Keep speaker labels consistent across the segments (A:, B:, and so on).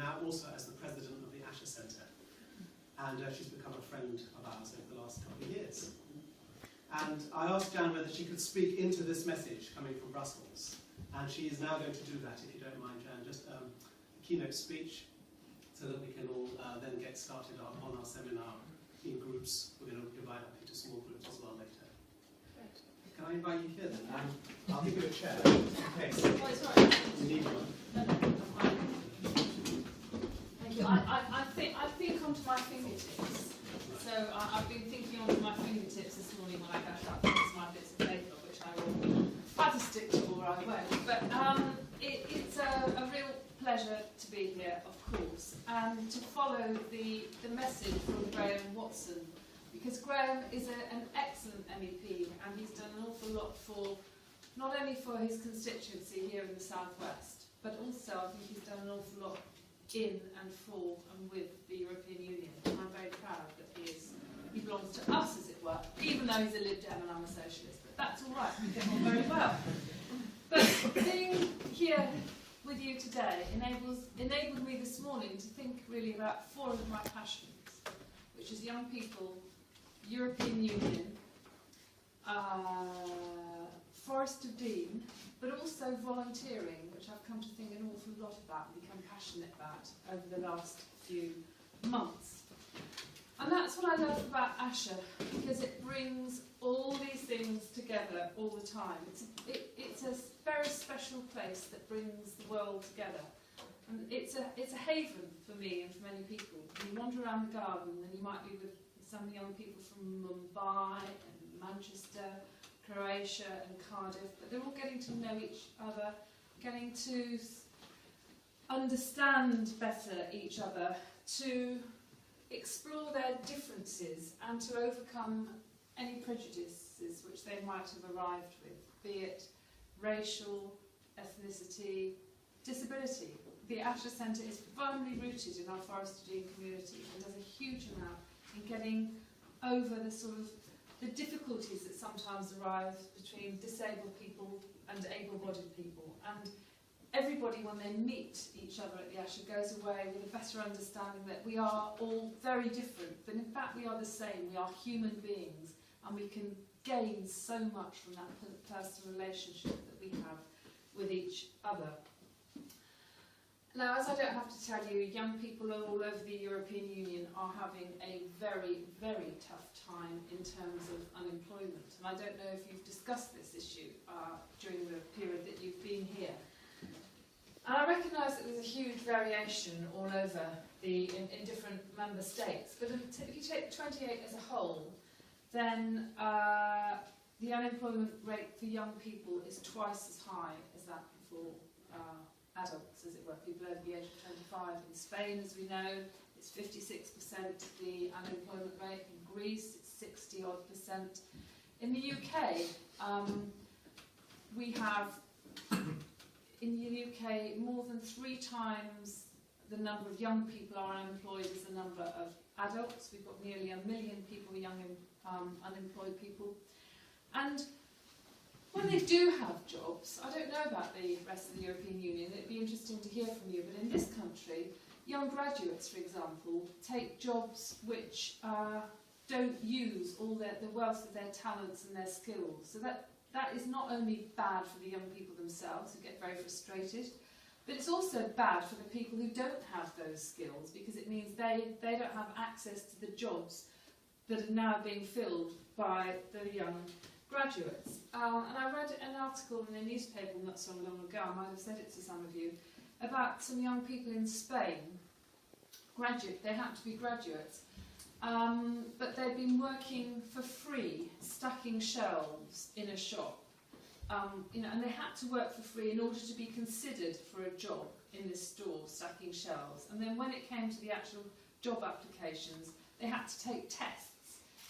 A: now also as the president of the ASHA Centre. And she's become a friend of ours over the last couple of years. And I asked Jan whether she could speak into this message coming from Brussels. And she is now going to do that, if you don't mind, Jan. Just a keynote speech so that we can all then get started on our seminar in groups. We're going to divide up into small groups as well later. Great. Can I invite you here then? I'll give you a chair. Okay.
B: Oh, sorry.
A: You need one.
B: Thank you. I think onto my fingertips. So I've been thinking onto my fingertips this morning when I got up. This is my bits of paper, which I will either stick to or I won't. But it's a real pleasure to be here, of course, and to follow the message from Graham Watson, because Graham is an excellent MEP, and he's done an awful lot for, not only for his constituency here in the southwest, but also I think he's done an awful lot in and for and with the European Union. And I'm very proud that he belongs to us, as it were, even though he's a Lib Dem and I'm a socialist. But that's all right, we get on very well. But being here with you today enabled me this morning to think really about four of my passions, which is young people, European Union, Forest of Dean, but also volunteering, which I've come to think an awful lot about and become passionate about over the last few months. And that's what I love about ASHA, because it brings all these things together all the time. It's a very special place that brings the world together. And it's a haven for me and for many people. You wander around the garden and you might be with some young people from Mumbai and Manchester, Croatia and Cardiff, but they're all getting to know each other, getting to understand better each other, to explore their differences and to overcome any prejudices which they might have arrived with, be it racial, ethnicity, disability. The ASHA Centre is firmly rooted in our Forest of Dean community and does a huge amount in getting over the sort of the difficulties that sometimes arise between disabled people and able-bodied people. And everybody, when they meet each other at the ASHA, goes away with a better understanding that we are all very different, but in fact we are the same. We are human beings, and we can gain so much from that personal relationship that we have with each other. Now, as I don't have to tell you, young people all over the European Union are having a very, very tough time in terms of unemployment. And I don't know if you've discussed this issue during the period that you've been here. And I recognise that there's a huge variation all over in different member states. But if you take 28 as a whole, then the unemployment rate for young people is twice as high as that for adults, as it were, people over the age of 25. In Spain, as we know, it's 56% the unemployment rate. In Greece, it's 60-odd%. In the UK, we have, in the UK, more than 3 times the number of young people are unemployed as the number of adults. We've got nearly 1 million people, young unemployed people. And when they do have jobs, I don't know about the rest of the European Union, it'd be interesting to hear from you, but in this country, young graduates, for example, take jobs which don't use all the wealth of their talents and their skills. So that is not only bad for the young people themselves, who get very frustrated, but it's also bad for the people who don't have those skills, because it means they don't have access to the jobs that are now being filled by the young graduates. And I read an article in a newspaper not so long ago, I might have said it to some of you, about some young people in Spain, they happen to be graduates, but they'd been working for free, stacking shelves in a shop. And they had to work for free in order to be considered for a job in this store, stacking shelves. And then when it came to the actual job applications, they had to take tests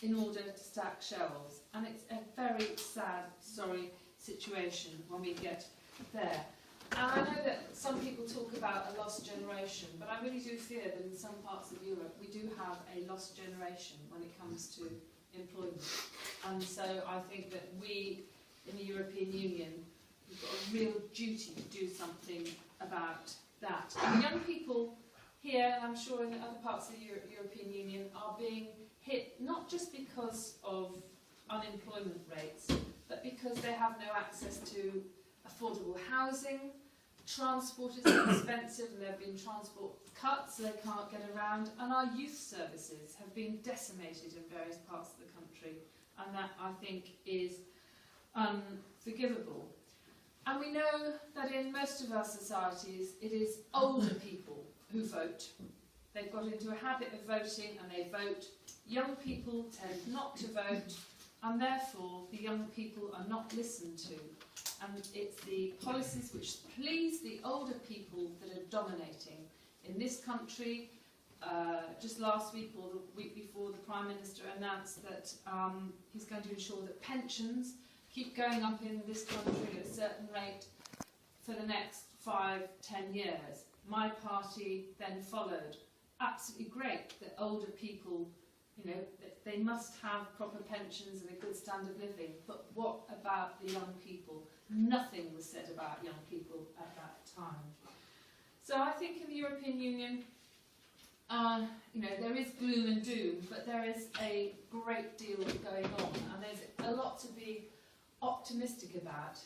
B: in order to stack shelves. And it's a very sad, sorry situation when we get there. And I know that some people talk about a lost generation, but I really do fear that in some parts of Europe we do have a lost generation when it comes to employment. And so I think that we in the European Union, we've got a real duty to do something about that. And young people here, and I'm sure in other parts of the European Union, are being hit not just because of unemployment rates, but because they have no access to affordable housing. Transport is expensive, and there have been transport cuts, so they can't get around, and our youth services have been decimated in various parts of the country, and that, I think, is unforgivable. And we know that in most of our societies, it is older people who vote. They've got into a habit of voting, and they vote. Young people tend not to vote, and therefore the young people are not listened to. And it's the policies which please the older people that are dominating. In this country, just last week or the week before, the Prime Minister announced that he's going to ensure that pensions keep going up in this country at a certain rate for the next 5-10 years. My party then followed. Absolutely great that older people, you know, they must have proper pensions and a good standard of living. But what about the young people? Nothing was said about young people at that time. So I think in the European Union, you know, there is gloom and doom, but there is a great deal going on, and there's a lot to be optimistic about.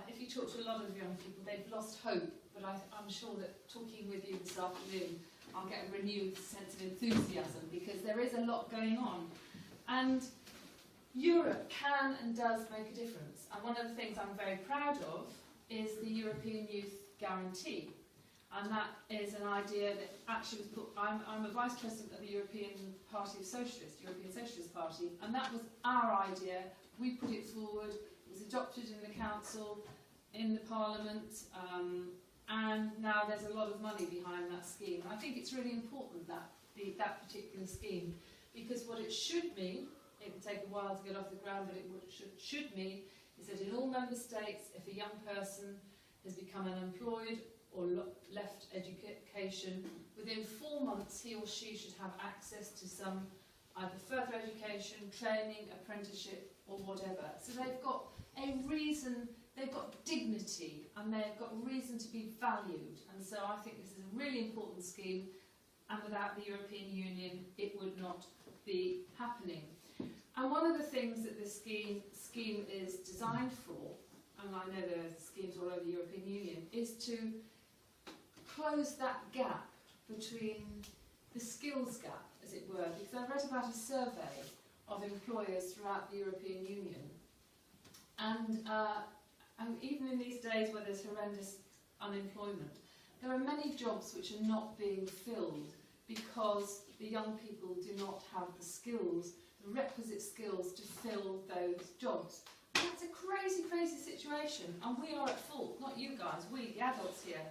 B: If you talk to a lot of young people, they've lost hope, but I'm sure that talking with you this afternoon, I'll get a renewed sense of enthusiasm, because there is a lot going on. And Europe can and does make a difference. And one of the things I'm very proud of is the European Youth Guarantee. And that is an idea that actually was put, I'm a vice president of the European Party of Socialists, European Socialist Party, and that was our idea. We put it forward, it was adopted in the Council, in the Parliament, and now there's a lot of money behind that scheme. I think it's really important, that particular scheme, because what it should mean, it will take a while to get off the ground, but what it should mean is that in all member states, if a young person has become unemployed or left education, within 4 months he or she should have access to some either further education, training, apprenticeship or whatever. So they've got a reason, they've got dignity, and they've got reason to be valued. And so I think this is a really important scheme, and without the European Union it would not be happening. And one of the things that this scheme is designed for, and I know there are schemes all over the European Union, is to close that gap between the skills gap, as it were, because I read about a survey of employers throughout the European Union, and even in these days where there's horrendous unemployment, there are many jobs which are not being filled because the young people do not have the skills, the requisite skills to fill those jobs. And that's a crazy, crazy situation, and we are at fault, not you guys, we, the adults here,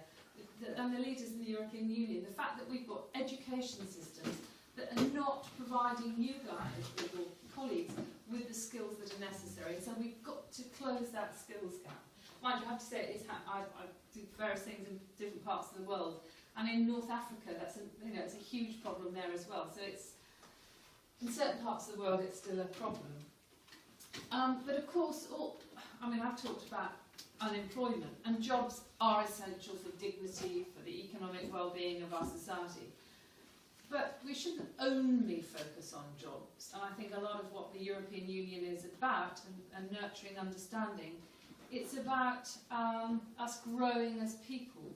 B: and the leaders in the European Union. The fact that we've got education systems that are not providing you guys, your colleagues, with the skills that are necessary. So we've got to close that skills gap. Mind you, I have to say, I do various things in different parts of the world, and in North Africa, it's a huge problem there as well. So it's, in certain parts of the world, it's still a problem. But of course, I've talked about unemployment, and jobs are essential for dignity, for the economic well-being of our society. But we shouldn't only focus on jobs, and I think a lot of what the European Union is about, and nurturing understanding, it's about us growing as people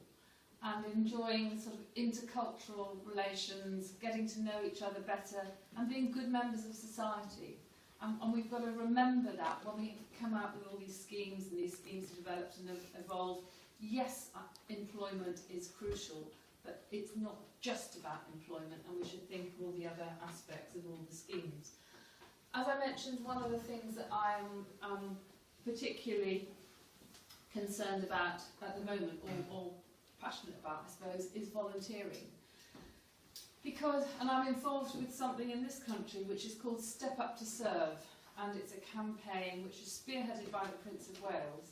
B: and enjoying sort of intercultural relations, getting to know each other better, and being good members of society. And we've got to remember that when we come out with all these schemes, and these schemes have developed and have evolved. Yes, employment is crucial, but it's not just about employment, and we should think of all the other aspects of all the schemes. As I mentioned, one of the things that I'm particularly concerned about at the moment, or passionate about, I suppose, is volunteering. Because, and I'm involved with something in this country which is called Step Up to Serve, and it's a campaign which is spearheaded by the Prince of Wales.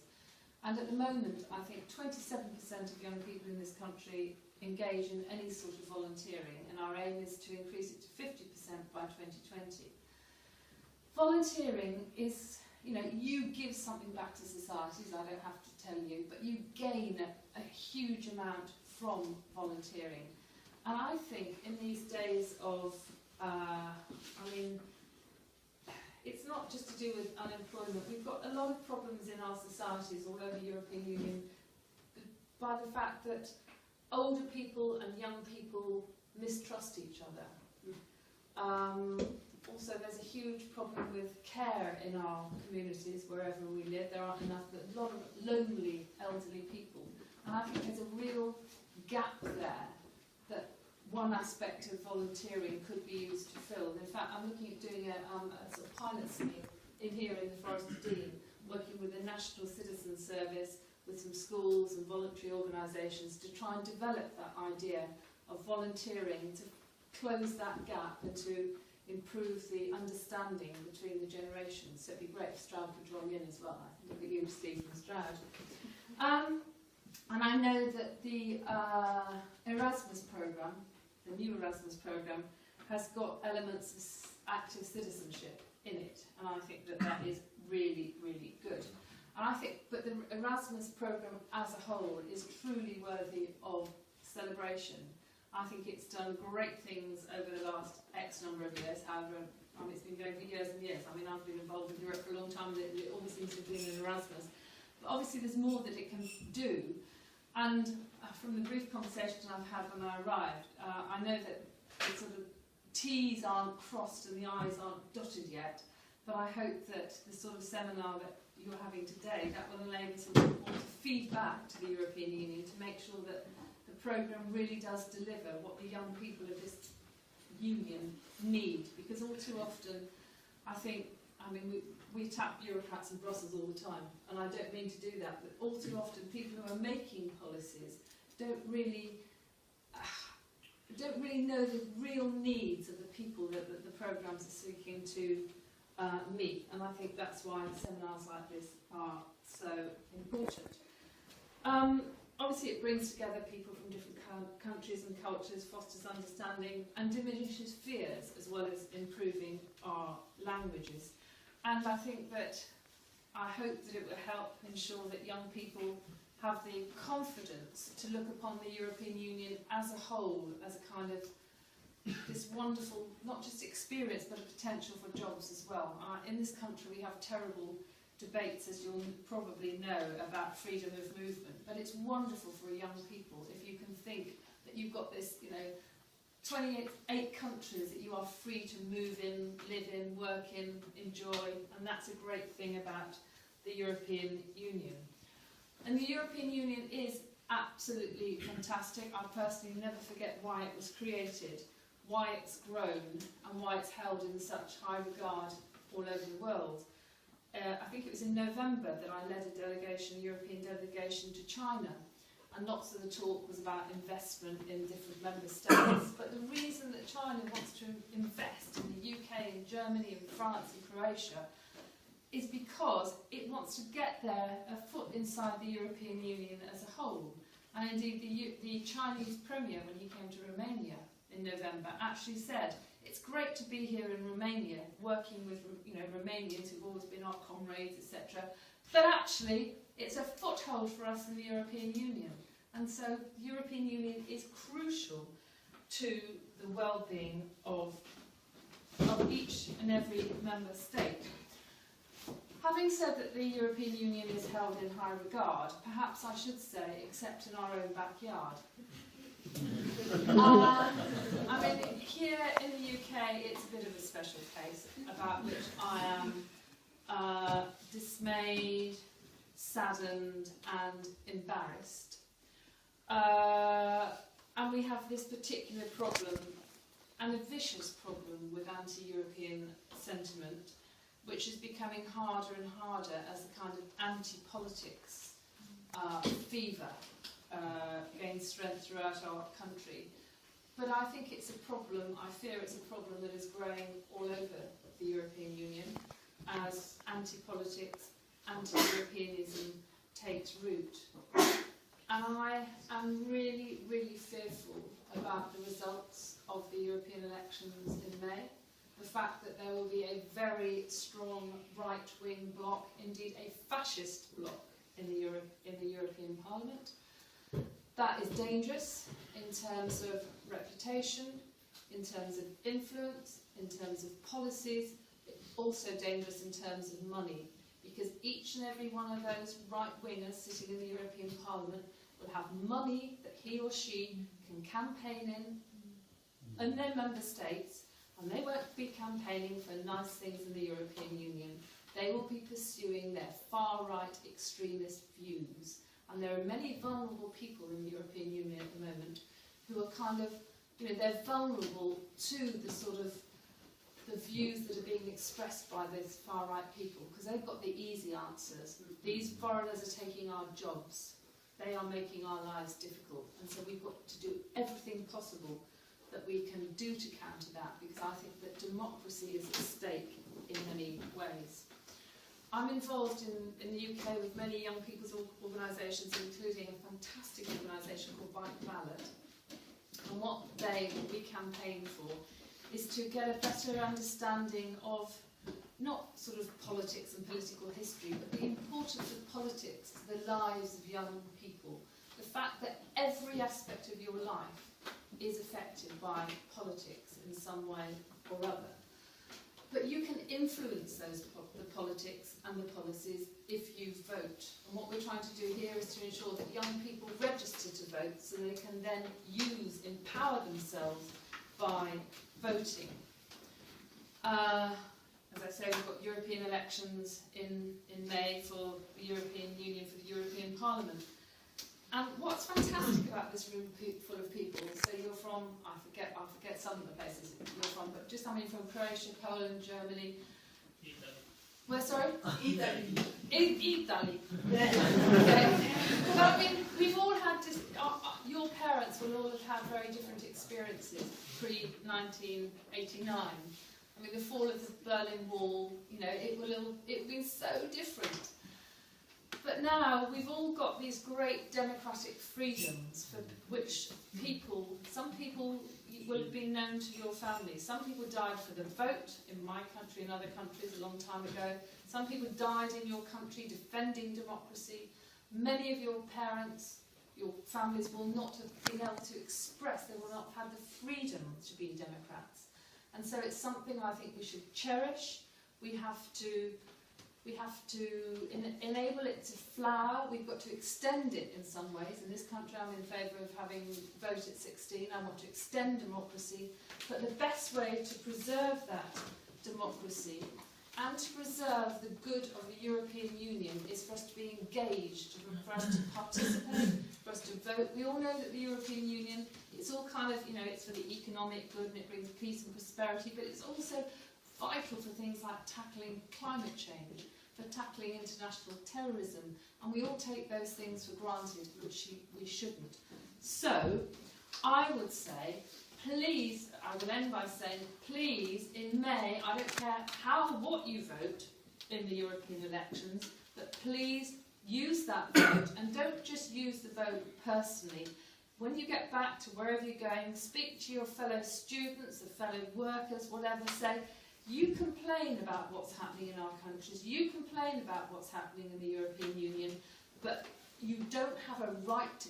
B: And at the moment, I think 27% of young people in this country engage in any sort of volunteering, and our aim is to increase it to 50% by 2020. Volunteering is, you give something back to societies, I don't have to tell you, but you gain a huge amount from volunteering. And I think in these days of, it's not just to do with unemployment. We've got a lot of problems in our societies all over the European Union by the fact that older people and young people mistrust each other. Also, there's a huge problem with care in our communities wherever we live. There aren't a lot of lonely elderly people. And I think there's a real gap there that one aspect of volunteering could be used to fill. In fact, I'm looking at doing a sort of pilot scheme in here in the Forest of Dean, working with the National Citizen Service, with some schools and voluntary organisations to try and develop that idea of volunteering to close that gap and to improve the understanding between the generations. So it'd be great if Stroud could join in as well. I think it'd be good to see from Stroud. And I know that the Erasmus Programme, the new Erasmus Programme, has got elements of active citizenship in it, and I think that that is really, really good. And I think, but the Erasmus Programme as a whole is truly worthy of celebration. I think it's done great things over the last X number of years. However, it's been going for years and years. I mean, I've been involved with Europe for a long time. It always seems to have been an Erasmus. But obviously, there's more that it can do. And from the brief conversations I've had when I arrived, I know that the sort of T's aren't crossed and the I's aren't dotted yet. But I hope that the sort of seminar that you're having today, that will enable some people to feed back to the European Union to make sure that the programme really does deliver what the young people of this union need. Because all too often, we tap bureaucrats in Brussels all the time, and I don't mean to do that, but all too often people who are making policies don't really know the real needs of the people that the programmes are seeking to meet, and I think that's why seminars like this are so important. Obviously it brings together people from different countries and cultures, fosters understanding and diminishes fears, as well as improving our languages. And I think that, I hope that it will help ensure that young people have the confidence to look upon the European Union as a whole, as a kind of this wonderful, not just experience, but a potential for jobs as well. In this country we have terrible debates, as you'll probably know, about freedom of movement, but it's wonderful for young people if you can think that you've got this, 28 countries that you are free to move in, live in, work in, enjoy, and that's a great thing about the European Union. And the European Union is absolutely fantastic. I personally never forget why it was created, why it's grown, and why it's held in such high regard all over the world. I think it was in November that I led a European delegation to China, and lots of the talk was about investment in different member states. But the reason that China wants to invest in the UK and Germany and France and Croatia is because it wants to get there, a foot inside the European Union as a whole. And indeed the Chinese Premier, when he came to Romania in November, actually said, it's great to be here in Romania, working with Romanians who've always been our comrades, etc. But actually, it's a foothold for us in the European Union. And so the European Union is crucial to the well-being of each and every member state. Having said that the European Union is held in high regard, perhaps I should say, except in our own backyard. Here in the UK, it's a bit of a special case about which I am dismayed, saddened and embarrassed. And we have this particular problem, and a vicious problem, with anti-European sentiment, which is becoming harder and harder as a kind of anti-politics fever gains strength throughout our country. But I think it's a problem, I fear it's a problem that is growing all over the European Union as anti-politics, anti-Europeanism takes root. And I am really, really fearful about the results of the European elections in May. The fact that there will be a very strong right-wing bloc, indeed a fascist bloc in the European Parliament. That is dangerous. in terms of reputation, in terms of influence, in terms of policies. It's also dangerous in terms of money, because each and every one of those right-wingers sitting in the European Parliament will have money that he or she can campaign in their member states, and they won't be campaigning for nice things in the European Union. They will be pursuing their far-right extremist views. And there are many vulnerable people in the European Union at the moment who are kind of, they're vulnerable to the sort of the views that are being expressed by those far-right people, because they've got the easy answers. These foreigners are taking our jobs. They are making our lives difficult. And so we've got to do everything possible that we can do to counter that, because I think that democracy is at stake in many ways. I'm involved in the UK with many young people's organisations, including a fantastic organisation called Bike Ballot. And what we campaign for is to get a better understanding of not sort of politics and political history, but the importance of politics to the lives of young people. The fact that every aspect of your life is affected by politics in some way or other. But you can influence the politics and the policies if you vote. And what we're trying to do here is to ensure that young people register to vote so they can then empower themselves by voting. As I say, we've got European elections in May for the European Union, for the European Parliament. And what's fantastic about this room full of people, so you're from, I forget some of the places you're from, but just coming from Croatia, Poland, Germany.
C: Italy.
B: Where, sorry?
C: Italy.
B: Italy. Okay. But I mean, we've all had this, your parents will all have had very different experiences pre-1989. I mean, the fall of the Berlin Wall, it's been so different. But now we've all got these great democratic freedoms for which some people will have been known to your family. Some people died for the vote in my country and other countries a long time ago. Some people died in your country defending democracy. Many of your parents, your families will not have been able to express, they will not have the freedom to be Democrats. And so it's something I think we should cherish. We have to enable it to flower. We've got to extend it in some ways. In this country, I'm in favour of having vote at 16. I want to extend democracy. But the best way to preserve that democracy and to preserve the good of the European Union is for us to be engaged, for us to participate, for us to vote. We all know that the European Union, it's all kind of, it's for the economic good and it brings peace and prosperity, but it's also vital for things like tackling climate change, for tackling international terrorism, and we all take those things for granted, which we shouldn't. So, I would say, please, I will end by saying, please, in May, I don't care what you vote in the European elections, but please use that vote, and don't just use the vote personally. When you get back to wherever you're going, speak to your fellow students, the fellow workers, whatever, say, you complain about what's happening in our countries, you complain about what's happening in the European Union, but you don't have a right to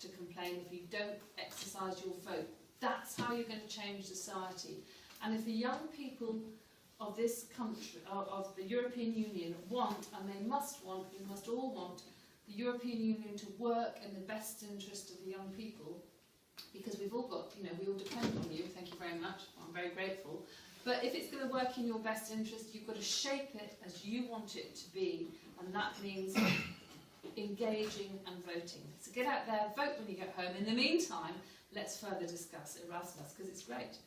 B: complain if you don't exercise your vote. That's how you're going to change society. And if the young people of this country, of the European Union want, and they must want, we must all want, the European Union to work in the best interest of the young people, because we've all got, we all depend on you, thank you very much, I'm very grateful. But if it's going to work in your best interest, you've got to shape it as you want it to be, and that means engaging and voting. So get out there, vote when you get home. In the meantime, let's further discuss Erasmus, because it's great.